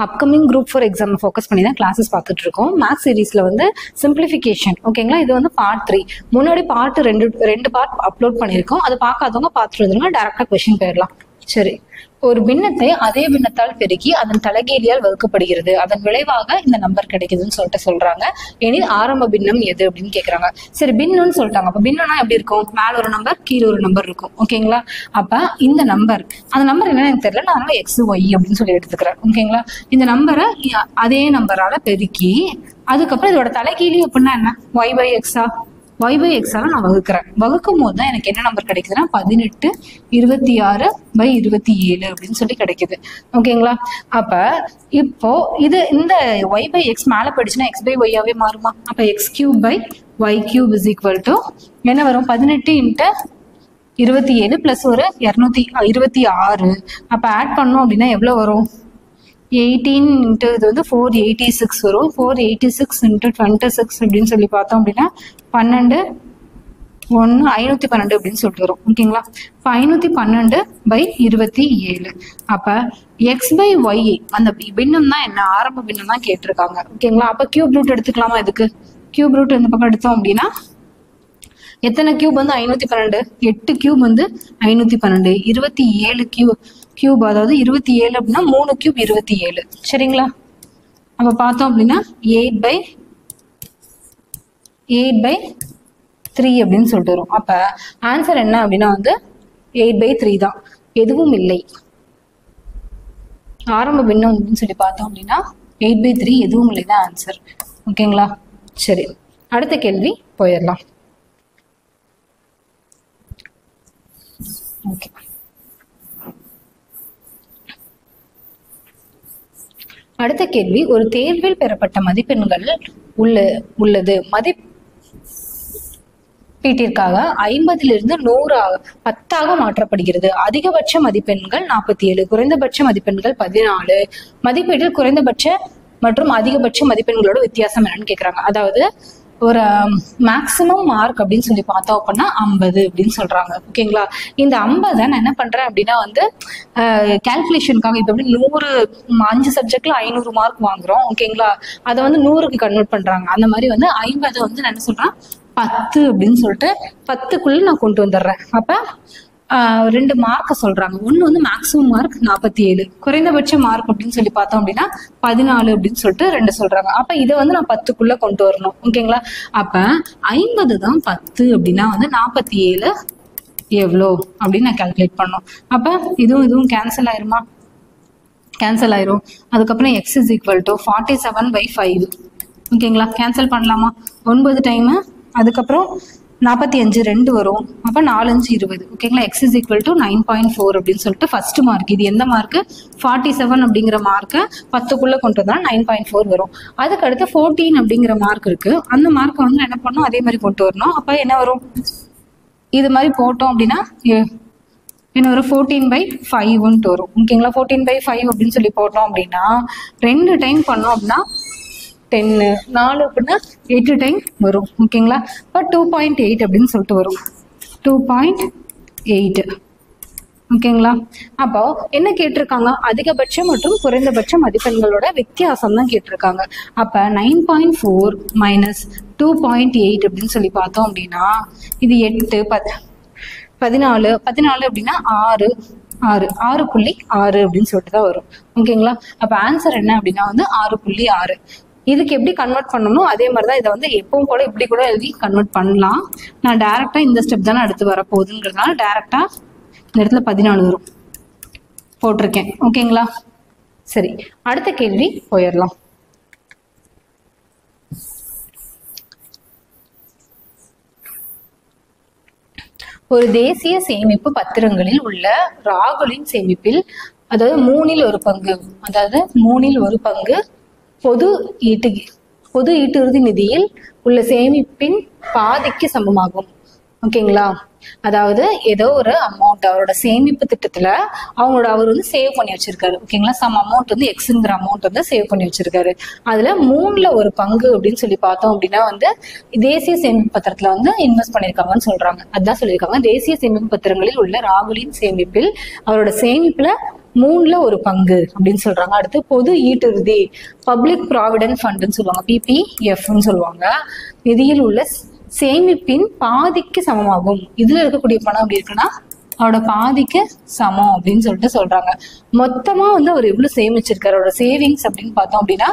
Upcoming group 4 exam focus பண்ணி தான் classes பார்த்துட்டு இருக்கோம். மேக்ஸ் சீரீஸ்ல வந்து சிம்பிளிஃபிகேஷன், ஓகேங்களா. இது வந்து பார்ட் 3. முன்னாடி பார்ட் ரெண்டு பார்ட் அப்லோட் பண்ணியிருக்கோம். அது பார்க்காதவங்க பார்த்துட்டு வந்துருங்க. டேரக்டா கொஸ்டின் போயிடலாம். சரி, ஒரு பின்னத்தை அதே பின்னத்தால் பெருக்கி அதன் தலைகீழியால் வகுக்கப்படுகிறது, அதன் விளைவாக இந்த நம்பர் கிடைக்குதுன்னு சொல்றாங்க. எனில் ஆரம்ப பின்னம் எது அப்படின்னு கேக்குறாங்க. சரி, பின்னம்னு சொல்லிட்டாங்க. அப்ப பின்னம்னா எப்படி இருக்கும்? மேல ஒரு நம்பர், கீழே ஒரு நம்பர் இருக்கும், ஓகேங்களா. அப்ப இந்த நம்பர், அந்த நம்பர் என்னன்னு எனக்கு தெரியல, நான் எக்ஸ் ஒய் அப்படின்னு சொல்லி எடுத்துக்கிறேன், ஓகேங்களா. இந்த நம்பரை அதே நம்பரால பெருக்கி அதுக்கப்புறம் இதோட தலைகீழி அப்படின்னா என்ன? ஒய் பை எக்ஸா, y by x நான் வகுக்கிறேன். வகுக்கும் போது தான் எனக்கு என்ன நம்பர் கிடைக்குதுன்னா 18 26/27 அப்படின்னு சொல்லி கிடைக்குது, ஓகேங்களா. அப்ப இப்போ இந்த y by x மேல போயிடுச்சுன்னா x by y ஆவே மாறுமா? அப்ப x³/y³ is equal to என்ன வரும்? 18 × 27 பிளஸ் ஒரு 226. அப்ப ஆட் பண்ணோம் அப்படின்னா எவ்வளவு வரும்? 18 இது வந்து 486 வரும். 486 × 26 அப்படின்னு சொல்லி பார்த்தோம் அப்படின்னா 512 அப்படின்னு சொல்லிட்டு வரும், ஓகேங்களா. 512/27. அப்ப எக்ஸ் பை ஒய் அந்த பின்னம் தான் என்ன? ஆரம்ப பின்னம் தான் கேட்டிருக்காங்க, ஓகேங்களா. அப்ப கியூப் ரூட் எடுத்துக்கலாமா? இதுக்கு கியூப் ரூட் இந்த பக்கம் எடுத்தோம் அப்படின்னா எத்தனை கியூப் வந்து 512? 8 கியூப் வந்து 512. 27 கியூப் அதாவது 27 அப்படின்னா 3 கியூப் 27, சரிங்களா. அப்ப பார்த்தோம் அப்படின்னா 8/3 அப்படின்னு சொல்லிட்டு வரும். அப்ப ஆன்சர் என்ன அப்படின்னா வந்து 8/3 தான், எதுவும் இல்லை. ஆரம்ப பின்னம் அப்படின்னு சொல்லி பார்த்தோம் அப்படின்னா 8/3 எதுவும் இல்லை தான் ஆன்சர், ஓகேங்களா. சரி, அடுத்த கேள்வி போயிடலாம். ஓகே, அடுத்த கேள்வி, ஒரு தேர்வில் பெறப்பட்ட மதிப்பெண்கள் உள்ளது. மதிப்பீட்டிற்காக 50லிருந்து 10ஆக மாற்றப்படுகிறது. அதிகபட்ச மதிப்பெண்கள் 47, குறைந்தபட்ச மதிப்பெண்கள் 14. மதிப்பீட்டில் குறைந்தபட்ச மற்றும் அதிகபட்ச மதிப்பெண்களோட வித்தியாசம் என்னன்னு கேக்குறாங்க. அதாவது ஒரு மேக்சிமம் மார்க் அப்படின்னு சொல்லி பார்த்தோம் அப்படின்னா 50 அப்படின்னு சொல்றாங்க, ஓகேங்களா. இந்த 50 நான் என்ன பண்றேன் அப்படின்னா வந்து கால்குலேஷனுக்காக இப்போ எப்படி 5 சப்ஜெக்ட்ல 500 மார்க் வாங்குறோம், ஓகேங்களா. அதை வந்து 100க்கு கன்வெர்ட் பண்றாங்க. அந்த மாதிரி வந்து 50 வந்து நான் என்ன சொல்றேன் 10 அப்படின்னு சொல்லிட்டு 10க்குள்ள நான் கொண்டு வந்துடுறேன். அப்ப 2 மார்க்க சொல்றாங்க. ஒண்ணு வந்து மேக்சிமம் மார்க் 47, குறைந்தபட்ச மார்க் அப்படின்னு சொல்லி பார்த்தோம் அப்படின்னா 14 அப்படின்னு சொல்லிட்டு 2 சொல்றாங்க. அப்ப இதை வந்து நான் 10க்குள்ள கொண்டு வரணும், ஓகேங்களா. அப்ப 50 தான் 10 அப்படின்னா வந்து 47 எவ்வளோ அப்படின்னு நான் கால்குலேட் பண்ணணும். அப்ப இதுவும் கேன்சல் ஆயிருமா? கேன்சல் ஆயிரும். அதுக்கப்புறம் x is equal to 47/5, ஓகேங்களா. கேன்சல் பண்ணலாமா? 9 டைம், அதுக்கப்புறம் 45 2 வரும். அப்ப 4 5 20, ஓகேங்களா. x is equal to 9.4 அப்படின்னு சொல்லிட்டு ஃபர்ஸ்ட் மார்க். இது எந்த மார்க்? 47 அப்படிங்கிற மார்க்கை 10க்குள்ள கொண்டு வந்தா 9.4 வரும். அதுக்கு அடுத்து 14 அப்படிங்கிற மார்க் இருக்கு. அந்த மார்க்கை வந்து என்ன பண்ணணும்? அதே மாதிரி கொண்டு வரணும். அப்ப என்ன வரும்? இது மாதிரி போட்டோம் அப்படின்னா என்ன வரும்? 14/5 வரும், ஓகேங்களா. 14/5 அப்படின்னு சொல்லி போட்டோம் அப்படின்னா 2 டைம் பண்ணோம் அப்படின்னா 10, 4 அப்படின்னா 8 டைம் வரும், ஓகேங்களா. இப்போ 2.8 அப்படின்னு சொல்லிட்டு வரும். 2.8, ஓகேங்களா. அப்போ என்ன கேட்டிருக்காங்க? அதிகபட்ச மற்றும் குறைந்தபட்ச மதிப்பெண்களோட வித்தியாசம் தான் கேட்டிருக்காங்க. அப்ப 9.4 - 2.8 அப்படின்னு சொல்லி பார்த்தோம் அப்படின்னா இது 8 14 அப்படின்னா 6.6 அப்படின்னு சொல்லிட்டு தான் வரும், ஓகேங்களா. அப்ப ஆன்சர் என்ன அப்படின்னா வந்து 6.6. இதுக்கு எப்படி கன்வெர்ட் பண்ணணும்? அதே மாதிரிதான் இதை வந்து எப்பவும் போல இப்படி கூட எழுதி கன்வெர்ட் பண்ணலாம். நான் டைரக்டா இந்த ஸ்டெப் தானே அடுத்து வர போகுதுங்கிறதுனால டைரக்டா இந்த இடத்துல 14 வரும் போட்டிருக்கேன், ஓகேங்களா. சரி, அடுத்த கேள்வி போயிடலாம். ஒரு தேசிய சேமிப்பு பத்திரங்களில் உள்ள ராகுலின் சேமிப்பில் அதாவது 3இல் 1 பங்கு பொது ஈட்டுறுதி நிதியில் உள்ள சேமிப்பின் பாதிக்கு சமமாகும், ஓகேங்களா. அதாவது ஏதோ ஒரு அமௌண்ட் அவரோட சேமிப்பு திட்டத்துல அவர் வந்து சேவ் பண்ணி வச்சிருக்காரு. ஓகேங்களா, சம் அமௌண்ட் வந்து எக்ஸுங்கிற அமௌண்ட் வந்து சேவ் பண்ணி வச்சிருக்காரு. அதுல 1/3 பங்கு அப்படின்னு சொல்லி பார்த்தோம் அப்படின்னா வந்து தேசிய சேமிப்பு பத்திரத்துல வந்து இன்வெஸ்ட் பண்ணிருக்காங்கன்னு சொல்றாங்க. அதான் சொல்லியிருக்காங்க, தேசிய சேமிப்பு பத்திரங்களில் உள்ள ராகுலின் சேமிப்பில் அவரோட சேமிப்புல 1/3 பங்கு அப்படின்னு சொல்றாங்க. அடுத்து பொது ஈட்டுறுதி, பப்ளிக் ப்ராவிடன்ட் ஃபண்ட்னு சொல்லுவாங்க, PPFன்னு சொல்லுவாங்க. நிதியில் உள்ள சேமிப்பின் பாதிக்கு சமமாகும். இதுல இருக்கக்கூடிய பணம் எப்படி இருக்குன்னா அவரோட பாதிக்கு சமம் அப்படின்னு சொல்லிட்டு சொல்றாங்க. மொத்தமா வந்து அவர் எவ்வளவு சேமிச்சிருக்காரு, அவரோட சேவிங்ஸ் அப்படின்னு பார்த்தோம் அப்படின்னா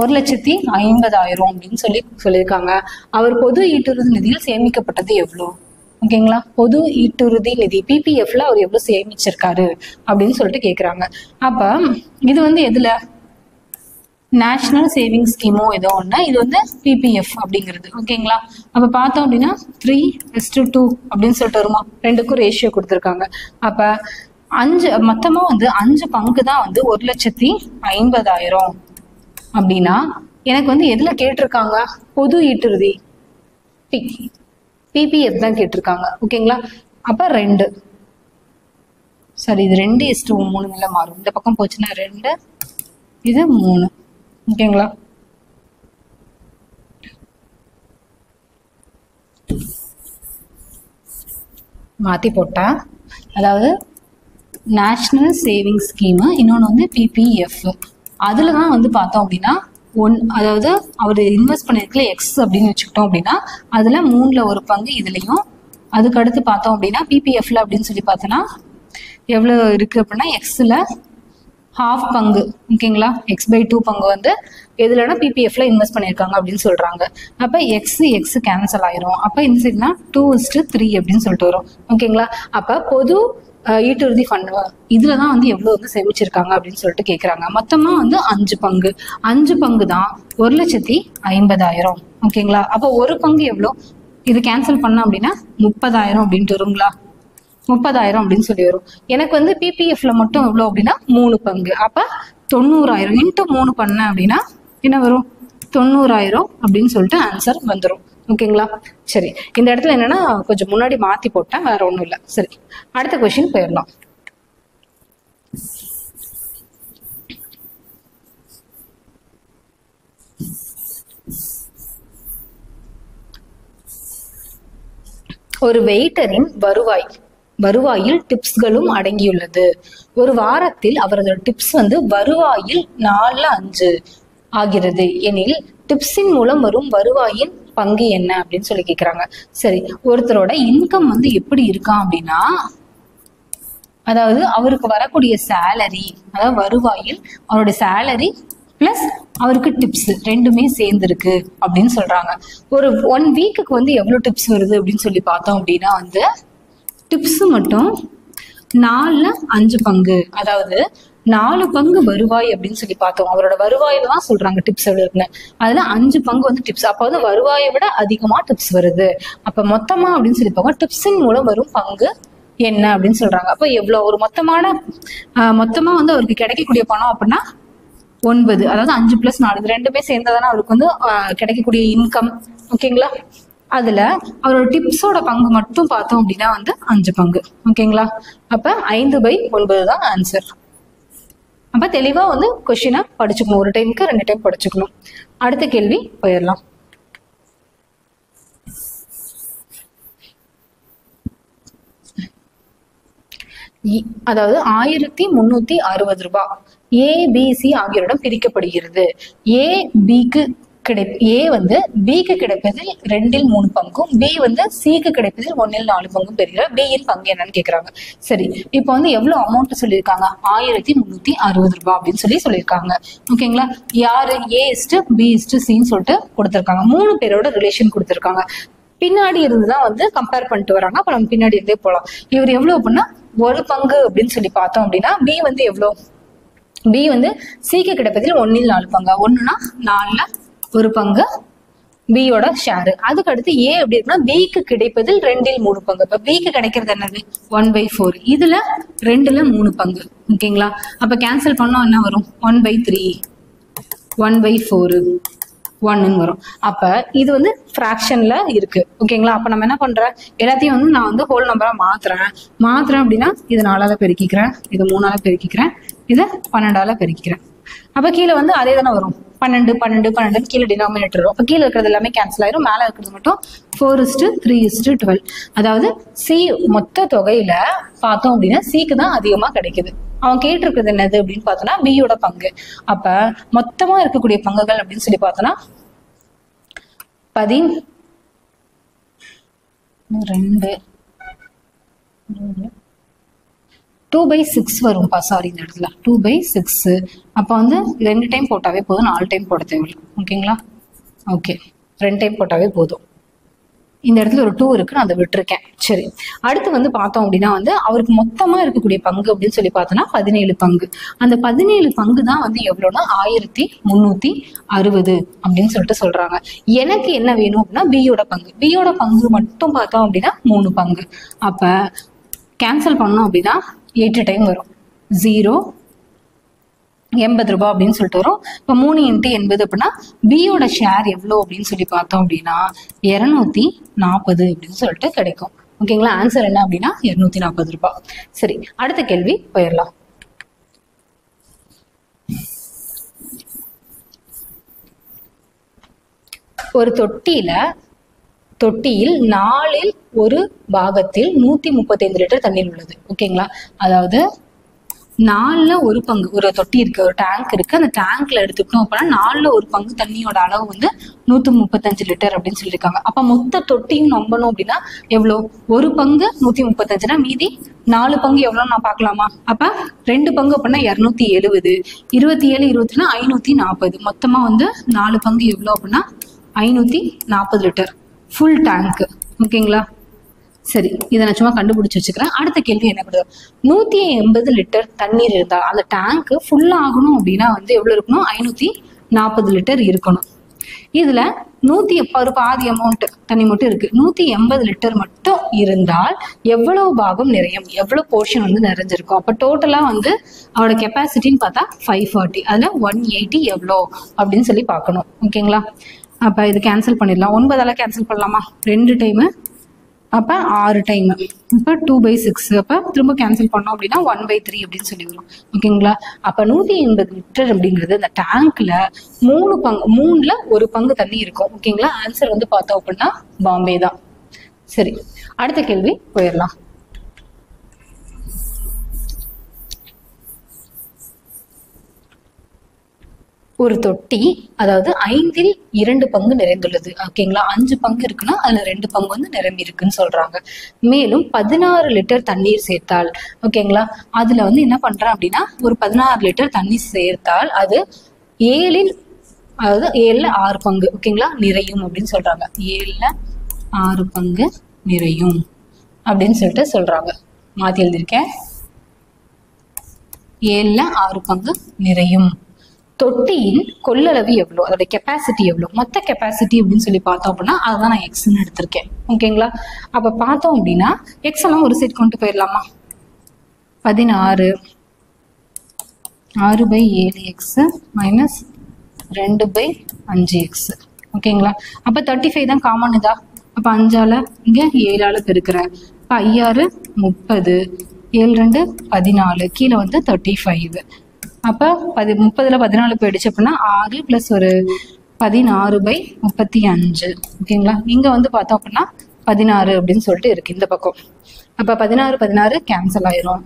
1,50,000 அப்படின்னு சொல்லியிருக்காங்க. அவர் பொது ஈட்டுறுதி நிதியில் சேமிக்கப்பட்டது எவ்வளவு? ஓகேங்களா, பொது ஈட்டுறுதி நிதி PPFல அவர் எவ்வளவு சேமிச்சிருக்காரு அப்படின்னு சொல்லிட்டு கேக்குறாங்க. அப்ப இது வந்து எதுல, நேஷனல் சேவிங் ஸ்கீமோ ஏதோ ஒண்ணு, இது வந்து PPF அப்படிங்கிறது. ஓகேங்களா, அப்ப பார்த்தோம் அப்படின்னா 3:2 அப்படின்னு சொல்லிட்டு வருமா, 2க்கும் ரேஷியோ கொடுத்துருக்காங்க. அப்ப 5 மொத்தமா வந்து 5 பங்கு தான் வந்து 1,50,000 அப்படின்னா எனக்கு வந்து எதுல கேட்டிருக்காங்க, பொது ஈட்டுறுதி PPF தான் கேட்டிருக்காங்க. ஓகேங்களா, அப்ப 2 சரி, இது 2:3 மாறும். இந்த பக்கம் போச்சுன்னா 2, இது 3. ஓகேங்களா, மாத்தி போட்டேன். அதாவது நேஷனல் சேவிங் ஸ்கீம், இன்னொன்று வந்து PPF. அதுலதான் வந்து பார்த்தோம் அப்படின்னா அதாவது அவர் இன்வெஸ்ட் பண்ணிருக்கல X அப்படின்னு வச்சுக்கிட்டோம் அப்படின்னா அதுல 1/3 பங்கு இதுலயும், அதுக்கு அடுத்து பார்த்தோம் அப்படின்னா PPFல அப்படின்னு சொல்லி பார்த்தோன்னா எவ்வளவு இருக்கு அப்படின்னா Xல ½ பங்கு. ஓகேங்களா, X/2 பங்கு வந்து எதுலன்னா PPFல இன்வெஸ்ட் பண்ணிருக்காங்க அப்படின்னு சொல்றாங்க. அப்ப X கேன்சல் ஆயிரும். அப்ப இந்த சைட்னா 2:3 அப்படின்னு சொல்லிட்டு வரும். ஓகேங்களா, அப்ப பொது ஈட்டுறுதி ஃபண்ட் இதுலதான் வந்து எவ்வளவு வந்து சேமிச்சிருக்காங்க அப்படின்னு சொல்லிட்டு கேக்குறாங்க. மொத்தமா வந்து 5 பங்கு. 5 பங்கு தான் 1,50,000. ஓகேங்களா, அப்ப ஒரு பங்கு எவ்வளோ, இது கேன்சல் பண்ண அப்படின்னா 30,000 அப்படின்ட்டு வருங்களா, 30,000 அப்படின்னு சொல்லி வரும். எனக்கு வந்து PPFல மட்டும் எவ்வளோ அப்படின்னா 3 பங்கு. அப்ப 90,000 × 3 பண்ண அப்படின்னா என்ன வரும், 90,000 அப்படின்னு சொல்லிட்டு ஆன்சர் வந்துடும். ஓகேங்களா, சரி, இந்த இடத்துல என்னன்னா கொஞ்சம் முன்னாடி மாத்தி போட்டேன், வேற ஒண்ணும் இல்லை. சரி, அடுத்த கொஸ்டின் போயிடலாம். ஒரு வெயிட்டரின் வருவாயில் டிப்ஸ்களும் அடங்கியுள்ளது. ஒரு வாரத்தில் அவரது டிப்ஸ் வந்து வருவாயில் 4/5 ஆகிறது எனில் டிப்ஸின் மூலம் வரும் வருவாயின் பங்கு என்ன அப்படின்னு சொல்லி கேக்குறாங்க. சரி, ஒருத்தரோட இன்கம் வந்து எப்படி இருக்கான் அப்படின்னா, அதாவது அவருக்கு வரக்கூடிய சேலரி, அதாவது வருவாயில் அவருடைய சேலரி பிளஸ் அவருக்கு டிப்ஸ் ரெண்டுமே சேர்ந்துருக்கு அப்படின்னு சொல்றாங்க. ஒரு 1 வீக்குக்கு வந்து எவ்வளவு டிப்ஸ் வருது அப்படின்னு சொல்லி பார்த்தோம் அப்படின்னா வந்து டிப்ஸ் மட்டும் 4/5 பங்கு, அதாவது 4 பங்கு வருவாய் அப்படின்னு சொல்லி பார்த்தோம். அவரோட வருவாயில தான் சொல்றாங்க டிப்ஸ் எவ்வளவு இருக்குன்னு. அதுல 5 பங்கு வந்து டிப்ஸ். அப்ப வந்து வருவாயை விட அதிகமா டிப்ஸ் வருது. அப்ப மொத்தமா அப்படின்னு சொல்லி பார்ப்போம், டிப்ஸின் மூலம் வரும் பங்கு என்ன அப்படின்னு சொல்றாங்க. அப்ப எவ்வளவு ஒரு மொத்தமா வந்து அவருக்கு கிடைக்கக்கூடிய பணம் அப்படின்னா 9, அதாவது 5 + 4 இது ரெண்டுமே சேர்ந்ததானே அவருக்கு வந்து கிடைக்கக்கூடிய இன்கம். ஓகேங்களா, அதுல அவரோட டிப்ஸோட பங்கு மட்டும் பார்த்தோம் அப்படின்னா வந்து 5 பங்கு. ஓகேங்களா, அப்ப 5/9 தான் ஆன்சர். அப்ப தெளிவா வந்து கொஸ்டினை படிச்சுக்கணும், ஒரு டைமுக்கு 2 டைம் படிச்சுக்கணும். அடுத்த கேள்வி போயிடலாம். அதாவது 1360 ரூபாய் ABC ஆகியோரிடம் பிரிக்கப்படுகிறது. A வந்து Bக்கு கிடைப்பதில் 2/3 பங்கும், B வந்து Cக்கு கிடைப்பதில் 1/4 பங்கும் பெறுகிறார். Bயின் பங்கு என்னன்னு கேக்குறாங்க. சரி, இப்போ வந்து எவ்வளவு அமௌண்ட் சொல்லியிருக்காங்க, 1360 ரூபாய் அப்படின்னு சொல்லியிருக்காங்க. ஓகேங்களா, யாரு A/B/Cன்னு சொல்லிட்டு கொடுத்திருக்காங்க. 3 பேரோட ரிலேஷன் கொடுத்திருக்காங்க. பின்னாடி இருந்துதான் வந்து கம்பேர் பண்ணிட்டு வராங்க. அப்ப நம்ம பின்னாடி இருந்தே போலாம். இவர் எவ்வளவு அப்படின்னா 1 பங்கு அப்படின்னு சொல்லி பார்த்தோம் அப்படின்னா B வந்து எவ்வளவு, B வந்து Cக்கு கிடைப்பதில் 1/4 பங்கு. 1னா 4ல 1 பங்கு பியோட ஷேரு. அதுக்கு அடுத்து A எப்படி இருக்குன்னா Bக்கு கிடைப்பதில் 2/3 பங்கு. இப்ப Bக்கு கிடைக்கிறது என்னது 1/4. இதுல 2ல 3 பங்கு. ஓகேங்களா, அப்ப கேன்சல் பண்ணோம் என்ன வரும் 1/3, 1/4, 1ன்னு வரும். அப்ப இது வந்து ஃப்ராக்ஷன்ல இருக்கு. ஓகேங்களா? அப்ப நம்ம என்ன பண்றேன், எல்லாத்தையும் வந்து நான் வந்து ஹோல் நம்பரா மாத்துறேன் அப்படின்னா இது 4ஆல பெருக்கிக்கிறேன், இது 3ஆல பெருக்கிக்கிறேன், இது 12ஆல பெருக்கிக்கிறேன். அப்ப கீழே வந்து அதே தானே வரும், 12 கீழே டினாமினேட்டர் வரும். அப்ப கீழே இருக்கிறது எல்லாமே கேன்சல் ஆயிரும், மேல இருக்கிறது மட்டும் 4:3:12. அதாவது சி மொத்த தொகையில பார்த்தோம் அப்படின்னா சிக்கு தான் அதிகமா கிடைக்குது. அவன் கேட்டிருக்கிறது என்னது அப்படின்னு பார்த்தோம்னா பியோட பங்கு. அப்ப மொத்தமா இருக்கக்கூடிய பங்குகள் அப்படின்னு சொல்லி பார்த்தோம்னா 2/6 வரும்பா. சாரி, இந்த இடத்துல 2/6. அப்ப வந்து 2 டைம் போட்டாவே போதும், 4 டைம் போட தேவையில்லை. ஓகேங்களா? ஓகே, 2 டைம் போட்டாவே போதும். இந்த இடத்துல ஒரு 2 இருக்கு, நான் அதை விட்டுருக்கேன். சரி, அடுத்து வந்து பார்த்தோம் அப்படின்னா வந்து அவருக்கு மொத்தமா இருக்கக்கூடிய பங்கு அப்படின்னு சொல்லி பார்த்தோம்னா 17 பங்கு. அந்த 17 பங்கு தான் வந்து எவ்வளோன்னா 1360 அப்படின்னு சொல்லிட்டு சொல்றாங்க. எனக்கு என்ன வேணும் அப்படின்னா பியோட பங்கு மட்டும் பார்த்தோம் அப்படின்னா 3 பங்கு. அப்ப கேன்சல் பண்ணோம் அப்படின்னா 8 டைம் வரும், 0 80 ரூபாய் அப்படின்னு சொல்லிட்டு வரும். இப்போ 3 × 80 அப்படின்னா பியோட ஷேர் எவ்வளோ அப்படின்னு சொல்லி பார்த்தோம் அப்படின்னா 240 அப்படின்னு சொல்லிட்டு கிடைக்கும். ஓகேங்களா? ஆன்சர் என்ன அப்படின்னா 240 ரூபாய். சரி, அடுத்த கேள்வி போயிடலாம். ஒரு தொட்டியில் 4ல் ஒரு பாகத்தில் 135 லிட்டர் தண்ணீர் உள்ளது. ஓகேங்களா? அதாவது 4ல் ஒரு பங்கு, ஒரு தொட்டி இருக்கு, ஒரு டேங்க் இருக்கு, அந்த டேங்க்ல எடுத்துக்கணும் அப்படின்னா 4ல் ஒரு பங்கு தண்ணியோட அளவு வந்து 135 லிட்டர் அப்படின்னு சொல்லியிருக்காங்க. அப்ப மொத்த தொட்டியும் நம்பணும் அப்படின்னா எவ்வளோ, ஒரு பங்கு 135னா மீதி 4 பங்கு எவ்வளோன்னு நான் பார்க்கலாமா? அப்ப 2 பங்கு அப்படின்னா 270, 27 20னா 540, மொத்தமா வந்து 4 பங்கு எவ்வளோ அப்படின்னா 540 லிட்டர் ஃபுல் டேங்க். ஓகேங்களா? சரி, இதை நான் சும்மா கண்டுபிடிச்சு வச்சுக்கிறேன். அடுத்த கேள்வி என்ன பண்ணுது, 180 லிட்டர் தண்ணீர் இருந்தா அந்த டேங்க் ஃபுல் ஆகணும் அப்படின்னா வந்து எவ்வளவு இருக்கணும், 540 லிட்டர் இருக்கணும். இதுல 180 பாதி அமௌண்ட் தண்ணி மட்டும் இருக்கு, 180 லிட்டர் மட்டும் இருந்தால் எவ்வளவு பாகம் நிறையும், எவ்வளவு போர்ஷன் வந்து நிறைஞ்சிருக்கும். அப்ப டோட்டலா வந்து அவரோட கெப்பாசிட்டின்னு பார்த்தா 540, அதுல 180 எவ்வளோ அப்படின்னு சொல்லி பார்க்கணும். ஓகேங்களா? அப்ப இது கேன்சல் பண்ணிடலாம். 9ஆல கேன்சல் பண்ணலாமா? 2 டைமு, அப்ப 6 டைம், இப்ப 2/6. அப்ப திரும்ப கேன்சல் பண்ணோம் அப்படின்னா 1/3 அப்படின்னு சொல்லி வரும். ஓகேங்களா? அப்ப 180 லிட்டர் அப்படிங்கிறது அந்த டேங்க்ல 3ல் ஒரு பங்கு தண்ணி இருக்கும். ஓகேங்களா? ஆன்சர் வந்து பார்த்தோம் அப்படின்னா பாம்பே தான். சரி, அடுத்த கேள்வி போயிடலாம். ஒரு தொட்டி, அதாவது 5ல் 2 பங்கு நிறைந்துள்ளது. ஓகேங்களா? 5 பங்கு இருக்குன்னா அதுல 2 பங்கு வந்து நிரம்பி இருக்குன்னு சொல்றாங்க. மேலும் 16 லிட்டர் தண்ணீர் சேர்த்தால், ஓகேங்களா, அதுல வந்து என்ன பண்றேன் அப்படின்னா ஒரு 16 லிட்டர் தண்ணீர் சேர்த்தால் அது 7ல் 6 பங்கு, ஓகேங்களா, நிறையும் அப்படின்னு சொல்றாங்க. 7ல் 6 பங்கு நிறையும் அப்படின்னு சொல்லிட்டு சொல்றாங்க. மாத்தி எழுதியிருக்கேன், 7ல் 6 பங்கு நிறையும். தொட்டியின் கொள்ளளவு எவ்வளோ, அதோட கெப்பாசிட்டி எவ்வளோ, மொத்த கெப்பாசிட்டி அப்படின்னு சொல்லி பார்த்தோம் அப்படின்னா அதுதான் நான் எக்ஸ்ன்னு எடுத்திருக்கேன். ஓகேங்களா? அப்ப பார்த்தோம் அப்படின்னா எக்ஸ் எல்லாம் ஒரு சைட் கொண்டு போயிடலாமா? 16 6/7x மைனஸ் 2/5x. ஓகேங்களா? அப்ப 35 தான் காமன் இதா. அப்ப 5ஆல இங்க 7ஆல பெருக்கிறேன். அப்ப 5 6 30, 7 2 14, கீழே வந்து 35. அப்ப 30ல் 14 போயிடுச்சு அப்படின்னா 6 + ஒரு 16/35. ஓகேங்களா? இங்க வந்து பார்த்தோம் அப்படின்னா 16 அப்படின்னு சொல்லிட்டு இருக்கு இந்த பக்கம். அப்ப 16 கேன்சல் ஆயிரும்.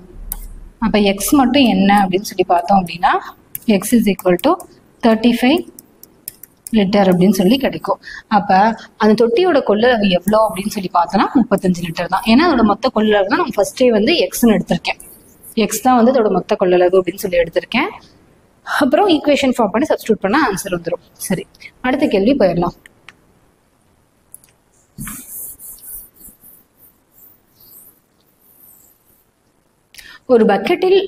அப்ப எக்ஸ் மட்டும் என்ன அப்படின்னு சொல்லி பார்த்தோம் அப்படின்னா X is equal to 35 litre அப்படின்னு சொல்லி கிடைக்கும். அப்ப அந்த தொட்டியோட கொள்ளளவு எவ்வளோ அப்படின்னு சொல்லி பார்த்தோம்னா 35 லிட்டர் தான். ஏன்னா அதோட மொத்த கொள்ளளவு தான் நம்ம ஃபர்ஸ்டே வந்து எக்ஸ்ன்னு எடுத்திருக்கேன். எக்ஸ் தான் வந்து அதோட மொத்த கொள்ளளவு அப்படின்னு சொல்லி எடுத்திருக்கேன். அப்புறம் ஈக்குவேஷன் ஃபார்ம் பண்ணி சப்ஸ்டியூட் பண்ண ஆன்சர் வந்துடும். சரி, அடுத்த கேள்வி போயிடலாம். ஒரு பக்கெட்டில்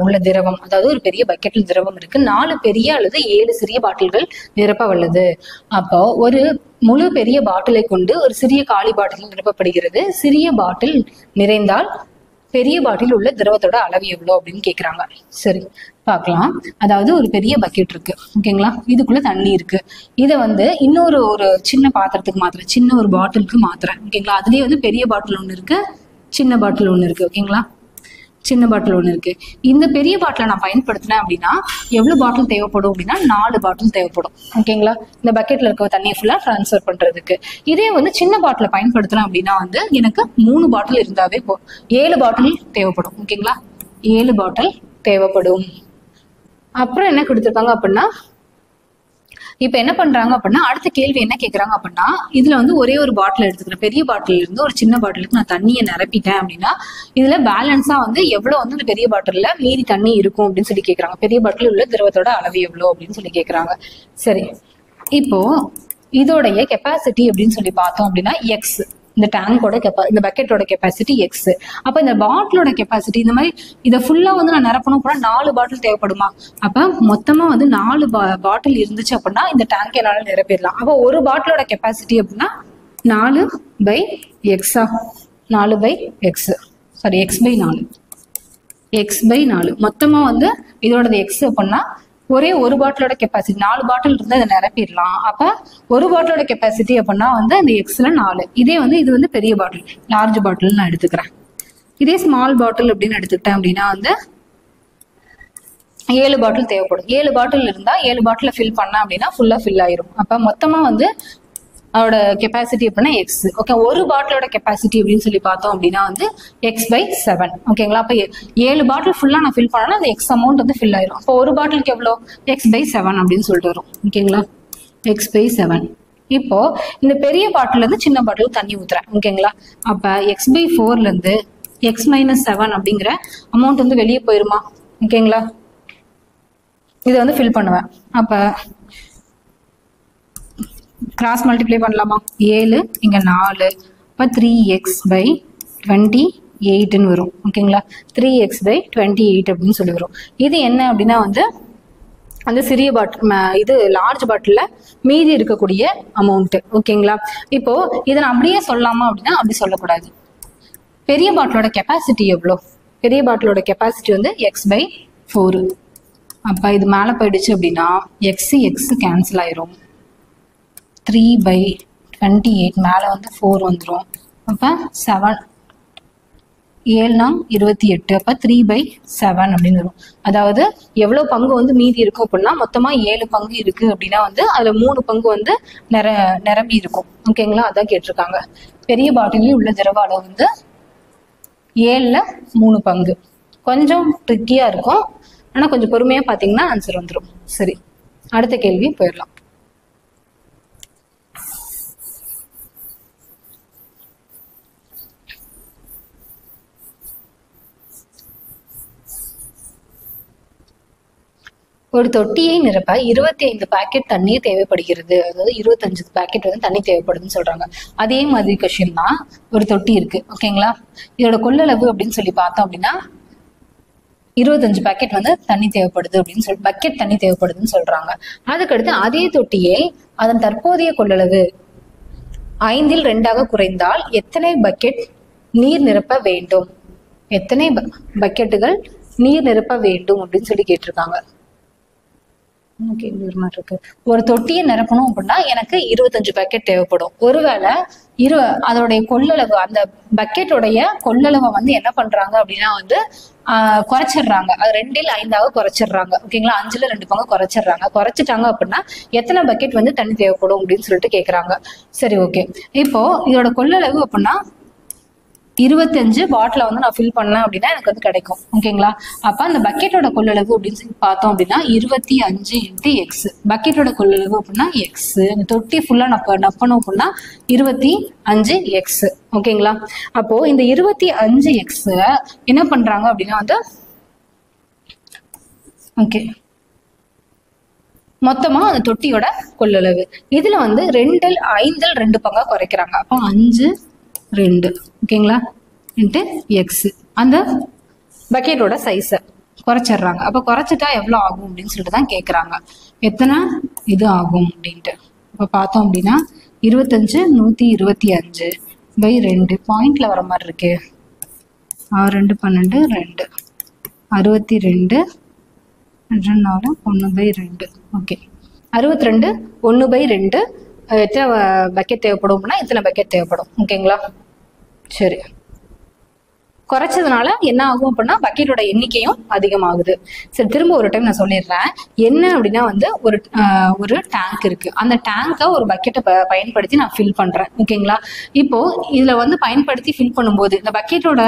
உள்ள திரவம், அதாவது ஒரு பெரிய பக்கெட்டில் திரவம் இருக்கு, 4 பெரிய அல்லது 7 சிறிய பாட்டில்கள் நிரப்ப வல்லது. அப்போ ஒரு முழு பெரிய பாட்டிலை கொண்டு ஒரு சிறிய காலி பாட்டில் நிரப்பப்படுகிறது. சிறிய பாட்டில் நிறைந்தால் பெரிய பாட்டில் உள்ள திரவத்தோட அளவு எவ்வளோ அப்படின்னு கேட்குறாங்க. சரி, பார்க்கலாம். அதாவது ஒரு பெரிய பக்கெட் இருக்கு ஓகேங்களா, இதுக்குள்ள தண்ணி இருக்கு. இதை வந்து இன்னொரு ஒரு சின்ன பாத்திரத்துக்கு மாத்துறேன், சின்ன ஒரு பாட்டிலுக்கு மாத்துறேன் ஓகேங்களா. அதுலயே வந்து பெரிய பாட்டில் ஒன்று இருக்கு, சின்ன பாட்டில் ஒன்று இருக்கு ஓகேங்களா. சின்ன பாட்டில் ஒன்று இருக்கு. இந்த பெரிய பாட்டிலை நான் பயன்படுத்தினேன் அப்படின்னா எவ்வளவு பாட்டில் தேவைப்படும் அப்படின்னா 4 பாட்டில் தேவைப்படும் ஓகேங்களா. இந்த பக்கெட்ல இருக்க தண்ணியை ஃபுல்லா டிரான்ஸ்ஃபர் பண்றதுக்கு. இதே வந்து சின்ன பாட்டில பயன்படுத்துறேன் அப்படின்னா வந்து எனக்கு 3 பாட்டில் இருந்தாவே 7 பாட்டில் தேவைப்படும் ஓகேங்களா. 7 பாட்டில் தேவைப்படும். அப்புறம் என்ன கொடுத்துருக்காங்க அப்படின்னா, இப்ப என்ன பண்றாங்க அப்படின்னா அடுத்த கேள்வி என்ன கேட்கறாங்க அப்படின்னா, இதுல வந்து ஒரே ஒரு பாட்டில் எடுத்துக்கிறேன், பெரிய பாட்டில் இருந்து ஒரு சின்ன பாட்டிலுக்கு நான் தண்ணியை நிரப்பிட்டேன் அப்படின்னா இதுல பேலன்ஸா வந்து எவ்வளவு வந்து இந்த பெரிய பாட்டில்ல மீதி தண்ணி இருக்கும் அப்படின்னு சொல்லி கேட்கறாங்க. பெரிய பாட்டில் உள்ள திரவத்தோட அளவு எவ்வளவு அப்படின்னு சொல்லி கேட்கறாங்க. சரி, இப்போ இதோடைய கெப்பாசிட்டி அப்படின்னு சொல்லி பார்த்தோம் அப்படின்னா எக்ஸ், இந்த டேங்கோட இந்த பக்கெட்டோட கெப்பாசிட்டி எக்ஸ். அப்ப இந்த பாட்டிலோட கெப்பாசிட்டி இந்த மாதிரி இதை ஃபுல்லா வந்து நான் நிரப்பணும் கூட 4 பாட்டில் தேவைப்படுமா. அப்ப மொத்தமா வந்து 4 பாட்டில் இருந்துச்சு அப்படின்னா இந்த டேங்க் என்னால நிரப்பிடலாம். அப்ப ஒரு பாட்டிலோட கெப்பாசிட்டி அப்படின்னா 4/x, 4/x, sorry x/4, x/4 மொத்தமா வந்து இதோட எக்ஸ் அப்படின்னா ஒரே ஒரு பாட்டிலோட கெப்பாசிட்டி 4 பாட்டில் இருந்தா இதை நிரப்பிடலாம். அப்ப ஒரு பாட்டிலோட கெப்பாசிட்டி அப்படின்னா வந்து அந்த எக்ஸ்ல 4. இதே வந்து இது வந்து பெரிய பாட்டில், லார்ஜ் பாட்டில் நான் எடுத்துக்கிறேன். இதே ஸ்மால் பாட்டில் அப்படின்னு எடுத்துக்கிட்டேன் அப்படின்னா வந்து 7 பாட்டில் தேவைப்படும். 7 பாட்டில் இருந்தா 7 பாட்டில ஃபில் பண்ண அப்படின்னா ஃபுல்லா ஃபில் ஆயிரும். அப்ப மொத்தமா வந்து அதோட கெப்பாசிட்டி அப்படின்னா எக்ஸ் ஓகே. ஒரு பாட்டிலோட கெப்பாசிட்டி அப்படின்னு சொல்லி பார்த்தோம் அப்படின்னா வந்து x/7 ஓகேங்களா. அப்ப 7 பாட்டில் ஃபுல்லா நான் ஃபில் பண்ணா அந்த எக்ஸ் அமௌண்ட் வந்து ஃபில் ஆயிரும். அப்போ ஒரு பாட்டிலுக்கு எவ்வளோ x/7 அப்படின்னு சொல்லிட்டு வரும் ஓகேங்களா, x/7. இப்போ இந்த பெரிய பாட்டில இருந்து சின்ன பாட்டில் தண்ணி ஊத்துறேன் ஓகேங்களா. அப்ப x/4ல இருந்து x-7 அப்படிங்கிற அமௌண்ட் வந்து வெளியே போயிருமா ஓகேங்களா. இதை வந்து ஃபில் பண்ணுவேன். அப்ப கிராஸ் மல்டிப்ளை பண்ணலாமா, 7 இங்க 4, அப்ப 3x/28 வரும் ஓகேங்களா. 3x/28 அப்படின்னு சொல்லி வரும். இது என்ன அப்படின்னா வந்து அந்த சிறிய பாட்டில், இது லார்ஜ் பாட்டில்ல மீதி இருக்கக்கூடிய அமௌண்ட் ஓகேங்களா. இப்போ இதை நான் அப்படியே சொல்லலாமா அப்படின்னா அப்படி சொல்லக்கூடாது. பெரிய பாட்டிலோட கெப்பாசிட்டி எவ்வளோ, பெரிய பாட்டிலோட கெப்பாசிட்டி வந்து x/4. அப்ப இது மேல போயிடுச்சு அப்படின்னா x கேன்சல் ஆயிரும். 3/28 மேல வந்து 4 வந்துடும். அப்ப 7, 7 28, அப்ப 3/7 அப்படின்னு வரும். அதாவது எவ்வளவு பங்கு வந்து மீதி இருக்கும் அப்படின்னா மொத்தமா 7 பங்கு இருக்கு அப்படின்னா வந்து அதுல 3 பங்கு வந்து நிரம்பி இருக்கும் ஓகேங்களா. அதான் கேட்டிருக்காங்க. பெரிய பாட்டிலையும் உள்ள திரவ அளவு வந்து 7ல 3 பங்கு. கொஞ்சம் ட்ரிக்கியா இருக்கும், ஆனா கொஞ்சம் பொறுமையா பாத்தீங்கன்னா ஆன்சர் வந்துடும். சரி, அடுத்த கேள்வி போயிடலாம். ஒரு தொட்டியை நிரப்ப 25 பாக்கெட் தண்ணீர் தேவைப்படுகிறது. அதாவது 25 பாக்கெட் வந்து தண்ணி தேவைப்படுதுன்னு சொல்றாங்க. அதே மாதிரி கொஸ்டின் தான், ஒரு தொட்டி இருக்கு ஓகேங்களா. இதோட கொள்ளளவு அப்படின்னு சொல்லி பார்த்தோம் அப்படின்னா 25 பாக்கெட் வந்து தண்ணி தேவைப்படுது அப்படின்னு சொல்லி பக்கெட் தண்ணி தேவைப்படுதுன்னு சொல்றாங்க. அதுக்கடுத்து அதே தொட்டியை அதன் தற்போதைய கொள்ளளவு 5ல் 2ஆக குறைந்தால் எத்தனை பக்கெட் நீர் நிரப்ப வேண்டும், எத்தனை பக்கெட்டுகள் நீர் நிரப்ப வேண்டும் அப்படின்னு சொல்லி கேட்டிருக்காங்க. ஒரு தொட்டியை நிரப்பணும் அப்படின்னா எனக்கு 25 பக்கெட் தேவைப்படும். ஒருவேளை அதோடைய கொள்ளளவு, அந்த பக்கெட்டோடைய கொள்ளளவை வந்து என்ன பண்றாங்க அப்படின்னா வந்து குறைச்சிடுறாங்க. அது 2ல் 5ஆக குறைச்சிடுறாங்க ஓகேங்களா. 5ல் 2 பங்கு குறைச்சிடுறாங்க. குறைச்சிட்டாங்க அப்படின்னா எத்தனை பக்கெட் வந்து தண்ணி தேவைப்படும் அப்படின்னு சொல்லிட்டு கேட்கறாங்க. சரி ஓகே, இப்போ இதோட கொள்ளளவு அப்படின்னா 25 பாட்டில வந்து நான் ஃபில் பண்ணேன் அப்படின்னா எனக்கு வந்து கிடைக்கும் ஓகேங்களா. அப்ப அந்த பக்கெட்டோட கொள்ளளவு அப்படின்னு சொல்லி பார்த்தோம் அப்படின்னா 25 × x. பக்கெட்டோட கொள்ளளவு அப்படின்னா x. இந்த தொட்டி ஃபுல்லா நப்பணும் அப்படின்னா 25x ஓகேங்களா. அப்போ இந்த 25x என்ன பண்றாங்க அப்படின்னா வந்து ஓகே மொத்தமா அந்த தொட்டியோட கொள்ளளவு இதுல வந்து 2ல் 5ல் 2 பங்கா குறைக்கிறாங்க. அப்போ 5 2 ஓகேங்களா இன்ட்டு எக்ஸ். அந்த பக்கெட்டோட சைஸை குறைச்சிடுறாங்க. அப்போ குறைச்சிட்டா எவ்வளோ ஆகும் அப்படின்னு சொல்லிட்டு தான் கேட்குறாங்க. எத்தனை இது ஆகும் அப்படின்ட்டு. இப்போ பார்த்தோம் அப்படின்னா 25 125/2 பாயிண்ட்ல வர மாதிரி இருக்கு. 6 2 12 2 62 4 1/2. ஓகே, 62 1/2. எத்தனை பக்கெட் தேவைப்படும்னா இத்தனை பக்கெட் தேவைப்படும். ஓகேங்களா? சரி, குறைச்சதுனால என்ன ஆகும் அப்படின்னா பக்கெட்டோட எண்ணிக்கையும் அதிகமாகுது. சரி, திரும்ப ஒரு டைம் நான் சொல்லிடுறேன். என்ன அப்படின்னா வந்து ஒரு டேங்க் இருக்கு. அந்த டேங்கை ஒரு பக்கெட்டை பயன்படுத்தி நான் ஃபில் பண்றேன். ஓகேங்களா? இப்போ இதுல வந்து பயன்படுத்தி ஃபில் பண்ணும்போது இந்த பக்கெட்டோட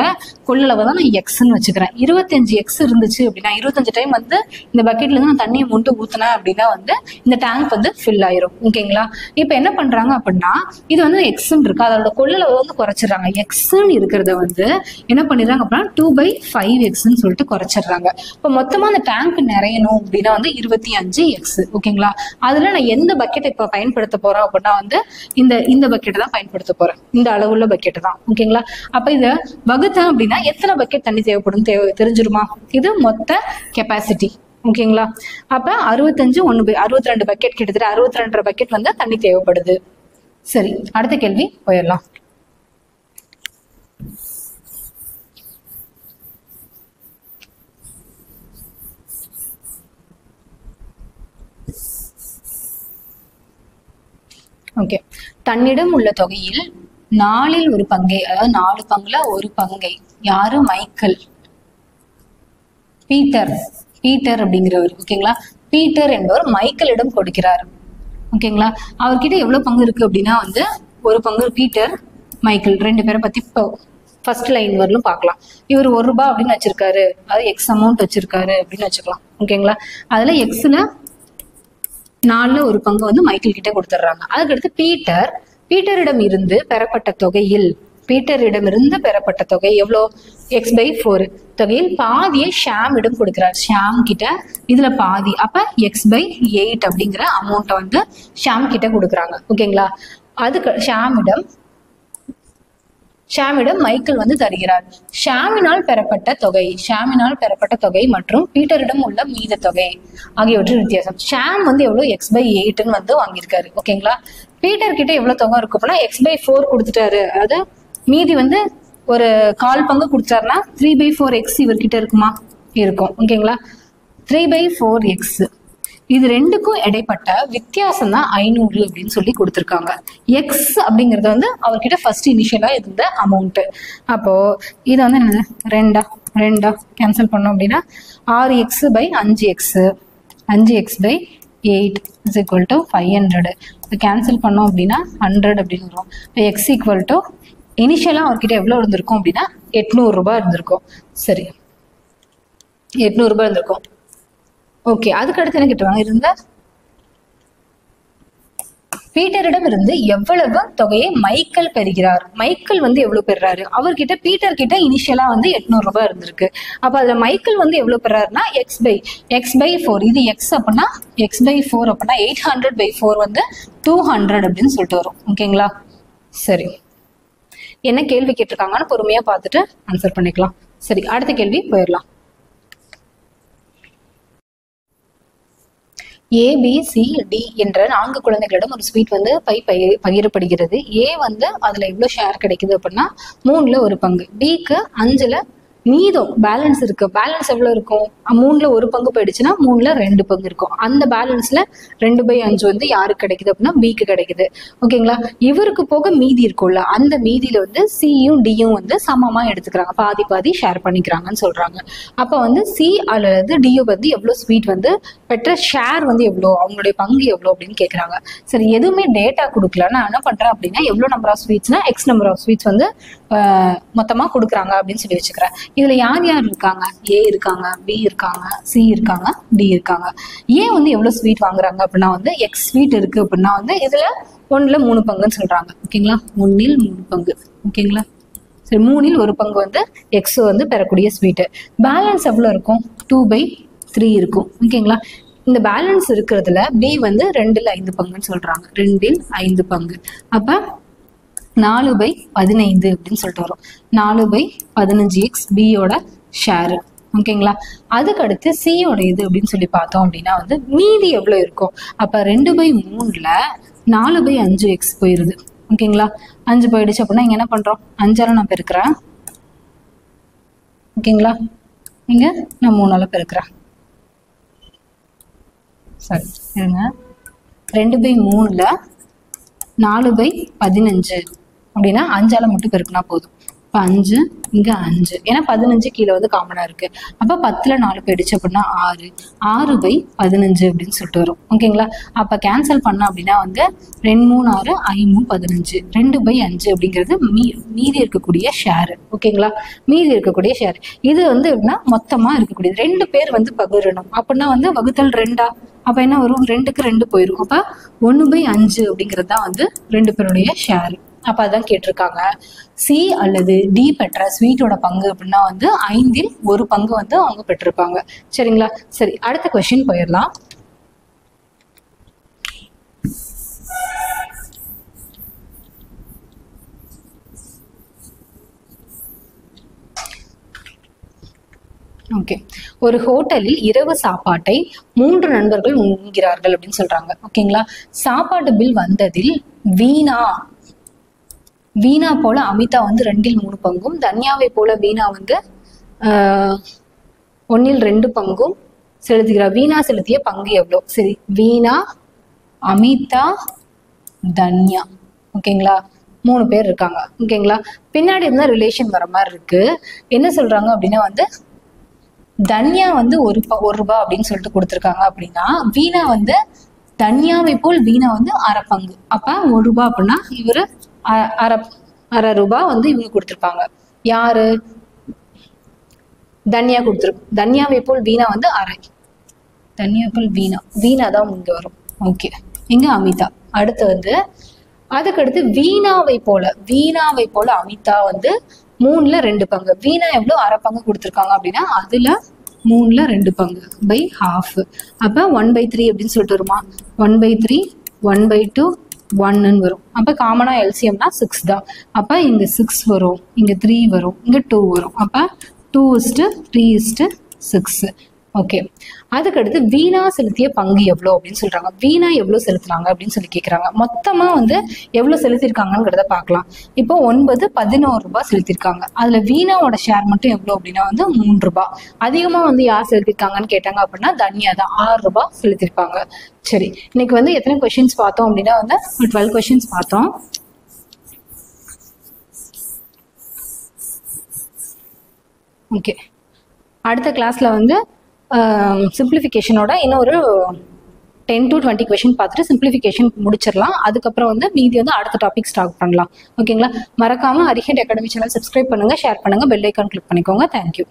கொள்ளளவை தான் நான் எக்ஸ்ன்னு வச்சுக்கிறேன். 25 எக்ஸ் இருந்துச்சு அப்படின்னா 25 டைம் வந்து இந்த பக்கெட்ல இருந்து நான் தண்ணியை மொண்டு ஊத்தினேன் அப்படின்னா வந்து இந்த டேங்க் வந்து ஃபில் ஆயிரும். ஓகேங்களா? இப்போ என்ன பண்றாங்க அப்படின்னா இது வந்து எக்ஸ்ன்னு இருக்கு, அதோட கொள்ளளவை வந்து குறைச்சிடுறாங்க. எக்ஸ்ன்னு இருக்கிறத வந்து என்ன பண்ணிடுறாங்க அப்படின்னா 2/5x சொல்லிட்டு குறைச்சிடுறாங்க. இப்போ மொத்தமா அந்த டேங்க் நிறையணும் அப்படின்னா வந்து 25x. ஓகேங்களா? அதுல நான் எந்த பக்கெட் இப்ப பயன்படுத்த போறேன் அப்படின்னா வந்து இந்த பக்கெட் தான் பயன்படுத்த போறேன், இந்த அளவுள்ள பக்கெட் தான். ஓகேங்களா? அப்ப இத வகுத்தேன் அப்படின்னா எத்தனை பக்கெட் தண்ணி தேவைப்படும் தெரிஞ்சிருமா? இது மொத்த கெப்பாசிட்டி. ஓகேங்களா? அப்ப 62 பக்கெட், கிட்டத்தட்ட 62 பக்கெட் வந்து தண்ணி தேவைப்படுது. சரி, அடுத்த கேள்வி போயிடலாம். ஓகே, தன்னிடம் உள்ள தொகையில் 4இல் ஒரு பங்கை, அதாவது 4 பங்குல ஒரு பங்கை யாரு? மைக்கேல், பீட்டர் அப்படிங்கிறவர். ஓகேங்களா? பீட்டர் என்பவர் மைக்கேலிடம் கொடுக்கிறார். ஓகேங்களா? அவர்கிட்ட எவ்வளவு பங்கு இருக்கு அப்படின்னா வந்து ஒரு பங்கு. பீட்டர், மைக்கேல் 2 பேரை பத்தி இப்போ ஃபர்ஸ்ட் லைன் வரலும் பார்க்கலாம். இவர் ₹1 அப்படின்னு வச்சிருக்காரு, அதாவது எக்ஸ் அமௌண்ட் வச்சிருக்காரு அப்படின்னு வச்சுக்கலாம். ஓகேங்களா? அதுல எக்ஸ்ல 4ல் ஒரு பங்கு வந்து மைக்கேல் கிட்ட கொடுத்துட்றாங்க. அதுக்கடுத்து பீட்டரிடம் இருந்து பெறப்பட்ட தொகை எவ்வளோ? x/4 தொகையில் பாதியை ஷாமிடம் கொடுக்கிறார். ஷாம் கிட்ட இதுல பாதி, அப்ப x/8 அப்படிங்கிற அமௌண்ட்டை வந்து ஷாம் கிட்ட கொடுக்குறாங்க. ஓகேங்களா? அதுக்கு ஷாமிடம் மைக்கேல் வந்து தருகிறார். ஷாமினால் பெறப்பட்ட தொகை மற்றும் பீட்டரிடம் உள்ள மீத தொகை ஆகியவற்றின் வித்தியாசம். ஷாம் வந்து எவ்வளவு? x/8 வந்து வாங்கியிருக்காரு. ஓகேங்களா? பீட்டர் கிட்ட எவ்வளவு தொகை இருக்கு அப்படின்னா x/4 கொடுத்துட்டாரு. அதாவது மீதி வந்து ஒரு 1/4 பங்கு கொடுத்தாருன்னா 3/4x இவர்கிட்ட இருக்குமா? இருக்கும். ஓகேங்களா? 3/4x. இது ரெண்டுக்கும் இடைப்பட்ட வித்தியாசம் தான் 500 அப்படின்னு சொல்லி கொடுத்துருக்காங்க. எக்ஸ் அப்படிங்கிறது வந்து அவர்கிட்ட ஃபர்ஸ்ட் இனிஷியலா இருந்த அமௌண்ட். அப்போ இதை வந்து என்ன ரெண்டா கேன்சல் பண்ணோம் அப்படின்னா 6x/5x 5x/8 is equal to 500. Cancel பண்ணோம் அப்படின்னா 100 அப்படின்னு வரும். எக்ஸ் ஈக்குவல் டு இனிஷியலா அவர்கிட்ட எவ்வளவு இருந்திருக்கும் அப்படின்னா ₹800 இருந்திருக்கும். சரி, ₹800 இருந்திருக்கும். ஓகே, அதுக்கு அடுத்து என்ன கேட்டுருவாங்க? இருந்த பீட்டரிடம் இருந்து எவ்வளவு தொகையை மைக்கேல் பெறுகிறார். மைக்கேல் வந்து எவ்வளவு பெறாரு? அவர்கிட்ட பீட்டர் கிட்ட இனிஷியலா வந்து ₹800 இருந்திருக்கு. அப்ப அதுல மைக்கேல் வந்து எவ்வளவு பெறாருன்னா x/4. இது x அப்படின்னா x/4 அப்படின்னா 800/4 வந்து 200 அப்படின்னு சொல்லிட்டு வரும். ஓகேங்களா? சரி, என்ன கேள்வி கேட்டிருக்காங்கன்னு பொறுமையா பார்த்துட்டு ஆன்சர் பண்ணிக்கலாம். சரி, அடுத்த கேள்வி போயிடலாம். ABCD என்ற 4 குழந்தைகளிடம் ஒரு ஸ்வீட் வந்து பகிரப்படுகிறது. ஏ வந்து அதுல எவ்வளவு ஷேர் கிடைக்குது அப்படின்னா 3ல் ஒரு பங்கு. பிக்கு 5ல் மீதம் பேலன்ஸ் இருக்கு. பேலன்ஸ் எவ்வளவு இருக்கும்? 3ல் ஒரு பங்கு போயிடுச்சுன்னா 3ல் 2 பங்கு இருக்கும். அந்த பேலன்ஸ்ல 2/5 வந்து யாருக்கு கிடைக்குது அப்படின்னா பிக்கு கிடைக்குது. ஓகேங்களா? இவருக்கு போக மீதி இருக்கும்ல, அந்த மீதியில வந்து சியும் டியும் வந்து சமமா எடுத்துக்கிறாங்க, பாதி பாதி ஷேர் பண்ணிக்கிறாங்கன்னு சொல்றாங்க. அப்ப வந்து சி அல்லது டியு வந்து எவ்வளவு ஸ்வீட் வந்து பெற்ற ஷேர் வந்து எவ்வளோ, அவங்களுடைய பங்கு எவ்வளோ அப்படின்னு கேட்குறாங்க. சரி, எதுவுமே டேட்டா கொடுக்கல, நான் என்ன பண்றேன் அப்படின்னா எவ்வளோ நம்பர் ஆஃப் ஸ்வீட்ஸ்னா எக்ஸ் நம்பர் ஆஃப் ஸ்வீட்ஸ் வந்து மொத்தமா கொடுக்குறாங்க அப்படின்னு சொல்லி வச்சுக்கிறேன். இதுல யார் யார் இருக்காங்க? ஏ இருக்காங்க, பி இருக்காங்க, சி இருக்காங்க, டி இருக்காங்க. ஏன் வந்து எவ்வளவு ஸ்வீட் வாங்குறாங்க அப்படின்னா வந்து எக்ஸ் ஸ்வீட் இருக்கு அப்படின்னா வந்து இதுல 1ல் 3 பங்குன்னு சொல்றாங்க. ஓகேங்களா? 1ல் 3 பங்கு. ஓகேங்களா? சரி, 3ல் ஒரு பங்கு வந்து எக்ஸ் வந்து பெறக்கூடிய ஸ்வீட். பேலன்ஸ் எவ்வளவு இருக்கும்? 2/3 இருக்கும். ஓகேங்களா? இந்த பேலன்ஸ் இருக்கிறதுல பி வந்து 2ல் 5 பங்குன்னு சொல்றாங்க. 2ல் 5 பங்கு. அப்ப 4/15 அப்படின்னு சொல்லிட்டு வரும். 4/15x பியோட ஷேரு. ஓகேங்களா? அதுக்கு அடுத்து சியோட இது அப்படின்னு சொல்லி பார்த்தோம் அப்படின்னா வந்து மீதி எவ்வளவு இருக்கும்? அப்ப 2/3ல 4/5x போயிருது. ஓகேங்களா? 5 போயிடுச்சு அப்படின்னா இங்க என்ன பண்றோம்? 5ஆல நான் பெருக்கிறேன். ஓகேங்களா? இங்க நான் 3ஆல பெருக்கிறேன். சாரி இருங்க, 2/3ல் 4/15 அப்படின்னா 5ஆல் மட்டும் பெருக்குனா போதும். இப்போ 5 இங்கே 5, ஏன்னா 15 கீழே வந்து காமனாக இருக்குது. அப்போ 10ல் 4 போயிடுச்சு அப்படின்னா 6, 6/15 அப்படின்னு சொல்லிட்டு வரும். ஓகேங்களா? அப்போ கேன்சல் பண்ணோம் அப்படின்னா வந்து 2 3 6 5 15, 2/5 அப்படிங்கிறது மீதி இருக்கக்கூடிய ஷேரு. ஓகேங்களா? மீதி இருக்கக்கூடிய ஷேர் இது வந்து எப்படின்னா மொத்தமாக இருக்கக்கூடியது. 2 பேர் வந்து பகிரணும் அப்படின்னா வந்து வகுத்தல் 2ஆ, அப்போ என்ன வரும்? 2க்கு 2 போயிடும். அப்போ 1/5 அப்படிங்கிறது தான் வந்து 2 பேருடைய ஷேர். அப்போ அதான் கேட்டிருக்காங்க. சி அல்லது டி பெற்ற ஸ்வீட்டோட பங்கு அப்படின்னா வந்து 5ல் 1 பங்கு வந்து அவங்க பெற்றிருப்பாங்க. சரிங்களா? சரி, அடுத்த கொஸ்டின் போயிடலாம். ஓகே, ஒரு ஹோட்டலில் இரவு சாப்பாட்டை 3 நண்பர்கள் உண்கிறார்கள் அப்படின்னு சொல்றாங்க. ஓகேங்களா? சாப்பாட்டு பில் வந்ததில் வீணா போல அமிதா வந்து 2ல் 3 பங்கும், தன்யாவை போல வீணா வந்து 1ல் 2 பங்கும் செலுத்துகிறார். வீணா செலுத்திய பங்கு எவ்வளோ? சரி, வீணா, அமிதா, தன்யா. ஓகேங்களா? 3 பேர் இருக்காங்க. ஓகேங்களா? பின்னாடி இருந்தா ரிலேஷன் வர மாதிரி இருக்கு. என்ன சொல்றாங்க அப்படின்னா வந்து தன்யா வந்து 1 ரூபாய் அப்படின்னு சொல்லிட்டு கொடுத்துருக்காங்க. அப்படின்னா வீணா வந்து தன்யாவை போல் வீணா வந்து 1/2 பங்கு. அப்ப 1 ரூபாய் அப்படின்னா இவரு அரை ரூபாய் வந்து இவங்க கொடுத்துருப்பாங்க. யாரு? தன்யா தன்யாவை போல் வீணா வந்து 1/2. தன்யா போல் வீணா தான் இங்க வரும். ஓகே, இங்க அமிதா. அடுத்து வந்து அதுக்கடுத்து வீணாவை போல அமிதா வந்து 3ல் 2 பங்கு. வீணா எவ்வளோ? 1/2 பங்கு கொடுத்துருக்காங்க. அப்படின்னா அதுல 3ல் 2 பங்கு பை ஹாஃப். அப்ப 1/3 அப்படின்னு சொல்லிட்டு வருமா? 1/3, 1/2, 1ன்னு வரும். அப்ப காமனா எல்சிஎம்னா 6 தான். அப்ப இங்க 6 வரும், இங்க 3 வரும், இங்க 2 வரும். அப்ப 2:3:6. ஓகே, அதுக்கடுத்து வீணா செலுத்திய பங்கு எவ்வளோ அப்படின்னு சொல்றாங்க. வீணா எவ்வளோ செலுத்துறாங்க அப்படின்னு சொல்லி கேட்குறாங்க. மொத்தமா வந்து எவ்வளோ செலுத்திருக்காங்கிறத பார்க்கலாம். இப்போ 11 ரூபாய் செலுத்திருக்காங்க. அதுல வீணாவோட ஷேர் மட்டும் எவ்வளோ அப்படின்னா வந்து 3 ரூபாய். அதிகமா வந்து யார் செலுத்திருக்காங்கன்னு கேட்டாங்க அப்படின்னா தன்யா தான் 6 ரூபாய் செலுத்திருப்பாங்க. சரி, இன்னைக்கு வந்து எத்தனை கொஸ்டின்ஸ் பார்த்தோம் அப்படின்னா வந்து 12 கொஸ்டின்ஸ் பார்த்தோம். ஓகே, அடுத்த கிளாஸ்ல வந்து சிம்பிளிஃபிகேஷனோட இன்னும் ஒரு 10 to 20 கொஸ்டின் பார்த்துட்டு சிம்பிளிஃபிகேஷன் முடிச்சிடலாம். அதுக்கப்புறம் வந்து மீதி வந்து அடுத்த டாபிக் ஸ்டார்ட் பண்ணலாம். ஓகேங்களா? மறக்காம அரிஹண்ட் அகாடமி சேனல் சப்ஸ்கிரைப் பண்ணுங்க, ஷேர் பண்ணுங்க, பெல் ஐக்கான் கிளிக் பண்ணிக்கோங்க. தேங்க்யூ.